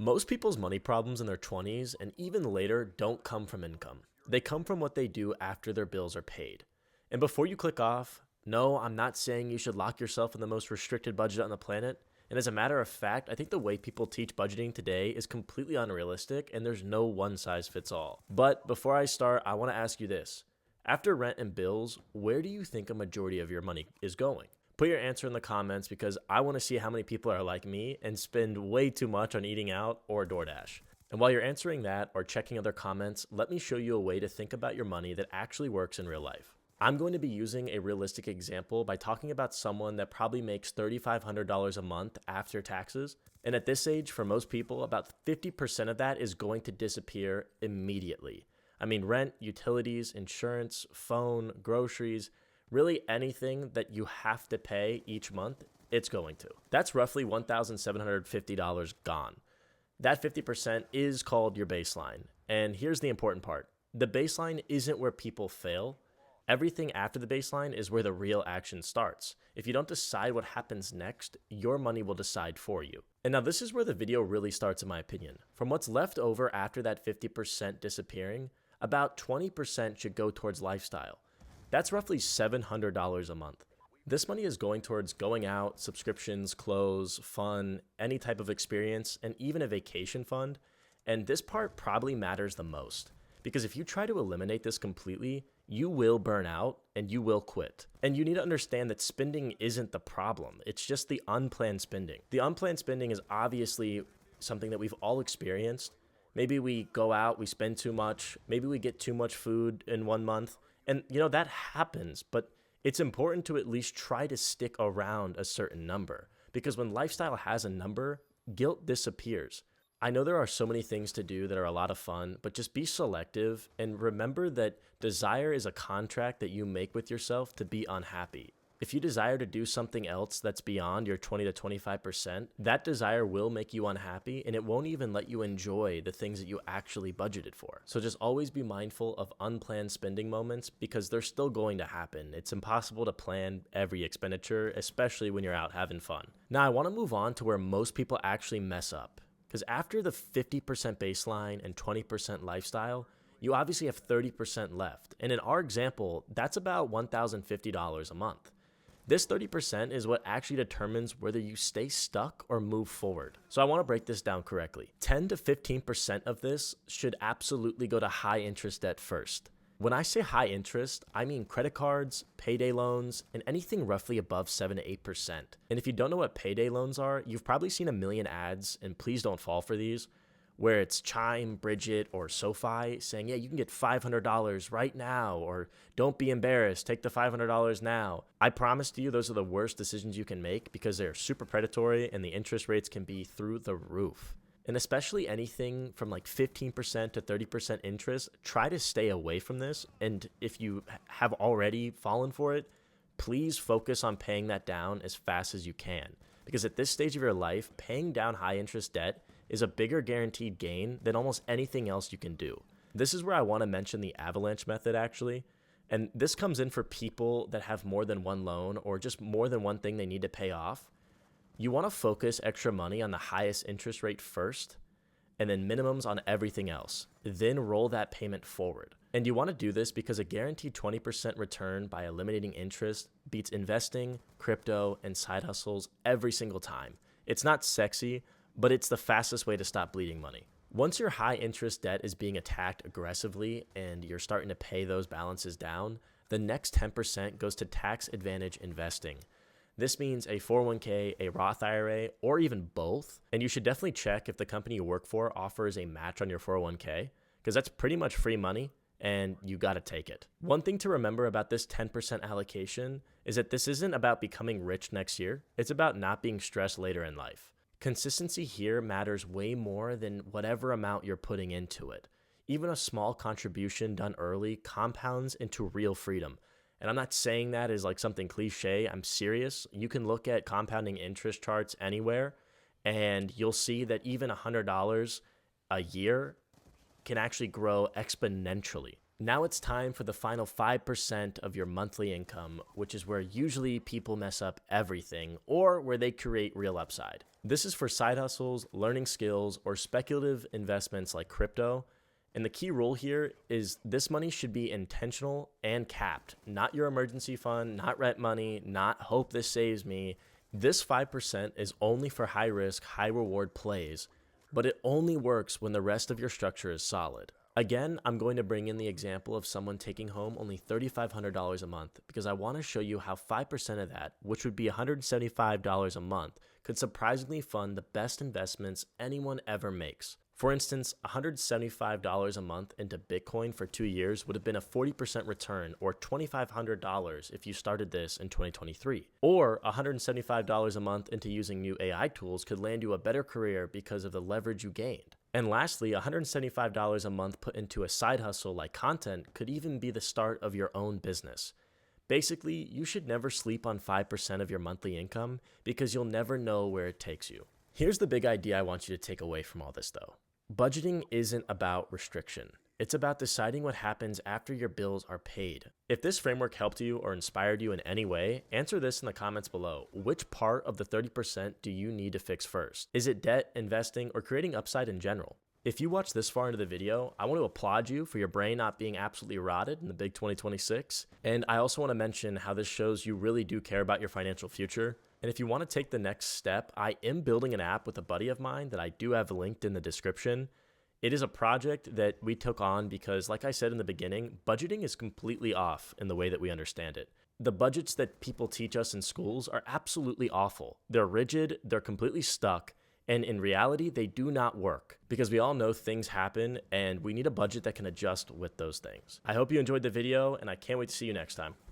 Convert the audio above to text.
Most people's money problems in their 20s and even later don't come from income. They come from what they do after their bills are paid. And before you click off, no, I'm not saying you should lock yourself in the most restricted budget on the planet. And as a matter of fact, I think the way people teach budgeting today is completely unrealistic and there's no one size fits all. But before I start, I want to ask you this. After rent and bills, where do you think a majority of your money is going? Put your answer in the comments because I want to see how many people are like me and spend way too much on eating out or DoorDash. And while you're answering that or checking other comments, let me show you a way to think about your money that actually works in real life. I'm going to be using a realistic example by talking about someone that probably makes $3,500 a month after taxes. And at this age, for most people, about 50% of that is going to disappear immediately. I mean, rent, utilities, insurance, phone, groceries, really anything that you have to pay each month, it's going to. That's roughly $1,750 gone. That 50% is called your baseline. And here's the important part. The baseline isn't where people fail. Everything after the baseline is where the real action starts. If you don't decide what happens next, your money will decide for you. And now this is where the video really starts, in my opinion. From what's left over after that 50% disappearing, about 20% should go towards lifestyle. That's roughly $700 a month. This money is going towards going out, subscriptions, clothes, fun, any type of experience, and even a vacation fund. And this part probably matters the most. Because if you try to eliminate this completely, you will burn out and you will quit. And you need to understand that spending isn't the problem. It's just the unplanned spending. The unplanned spending is obviously something that we've all experienced. Maybe we go out, we spend too much. Maybe we get too much food in 1 month. And that happens, but it's important to at least try to stick around a certain number. Because when lifestyle has a number, guilt disappears. I know there are so many things to do that are a lot of fun, but just be selective and remember that desire is a contract that you make with yourself to be unhappy. If you desire to do something else that's beyond your 20 to 25%, that desire will make you unhappy and it won't even let you enjoy the things that you actually budgeted for. So just always be mindful of unplanned spending moments because they're still going to happen. It's impossible to plan every expenditure, especially when you're out having fun. Now I want to move on to where most people actually mess up. Because after the 50% baseline and 20% lifestyle, you obviously have 30% left. And in our example, that's about $1,050 a month. This 30% is what actually determines whether you stay stuck or move forward. So I want to break this down correctly. 10 to 15% of this should absolutely go to high interest debt first. When I say high interest, I mean credit cards, payday loans, and anything roughly above 7 to 8%. And if you don't know what payday loans are, you've probably seen a million ads, and please don't fall for these, where it's Chime, Bridget, or SoFi saying, yeah, you can get $500 right now, or don't be embarrassed, take the $500 now. I promise to you, those are the worst decisions you can make because they're super predatory and the interest rates can be through the roof. And especially anything from like 15% to 30% interest, try to stay away from this. And if you have already fallen for it, please focus on paying that down as fast as you can. Because at this stage of your life, paying down high interest debt is a bigger guaranteed gain than almost anything else you can do. This is where I want to mention the Avalanche method actually. And this comes in for people that have more than one loan or just more than one thing they need to pay off. You want to focus extra money on the highest interest rate first, and then minimums on everything else. Then roll that payment forward. And you want to do this because a guaranteed 20% return by eliminating interest beats investing, crypto, and side hustles every single time. It's not sexy, but it's the fastest way to stop bleeding money. Once your high interest debt is being attacked aggressively and you're starting to pay those balances down, the next 10% goes to tax advantage investing. This means a 401k, a Roth IRA, or even both. And you should definitely check if the company you work for offers a match on your 401k, because that's pretty much free money and you got to take it. One thing to remember about this 10% allocation is that this isn't about becoming rich next year. It's about not being stressed later in life. Consistency here matters way more than whatever amount you're putting into it. Even a small contribution done early compounds into real freedom. And I'm not saying that as like something cliche. I'm serious. You can look at compounding interest charts anywhere, and you'll see that even $100 a year can actually grow exponentially. Now it's time for the final 5% of your monthly income, which is where usually people mess up everything or where they create real upside. This is for side hustles, learning skills, or speculative investments like crypto. And the key rule here is this money should be intentional and capped, not your emergency fund, not rent money, not hope this saves me. This 5% is only for high risk, high reward plays, but it only works when the rest of your structure is solid. Again, I'm going to bring in the example of someone taking home only $3,500 a month because I want to show you how 5% of that, which would be $175 a month, could surprisingly fund the best investments anyone ever makes. For instance, $175 a month into Bitcoin for 2 years would have been a 40% return, or $2,500 if you started this in 2023. Or $175 a month into using new AI tools could land you a better career because of the leverage you gained. And lastly, $175 a month put into a side hustle like content could even be the start of your own business. Basically, you should never sleep on 5% of your monthly income because you'll never know where it takes you. Here's the big idea I want you to take away from all this though. Budgeting isn't about restriction. It's about deciding what happens after your bills are paid. If this framework helped you or inspired you in any way, answer this in the comments below. Which part of the 30% do you need to fix first? Is it debt, investing, or creating upside in general? If you watched this far into the video, I want to applaud you for your brain not being absolutely rotted in the big 2026. And I also want to mention how this shows you really do care about your financial future. And if you want to take the next step, I am building an app with a buddy of mine that I do have linked in the description. It is a project that we took on because, like I said in the beginning, budgeting is completely off in the way that we understand it. The budgets that people teach us in schools are absolutely awful. They're rigid, they're completely stuck, and in reality, they do not work because we all know things happen and we need a budget that can adjust with those things. I hope you enjoyed the video and I can't wait to see you next time.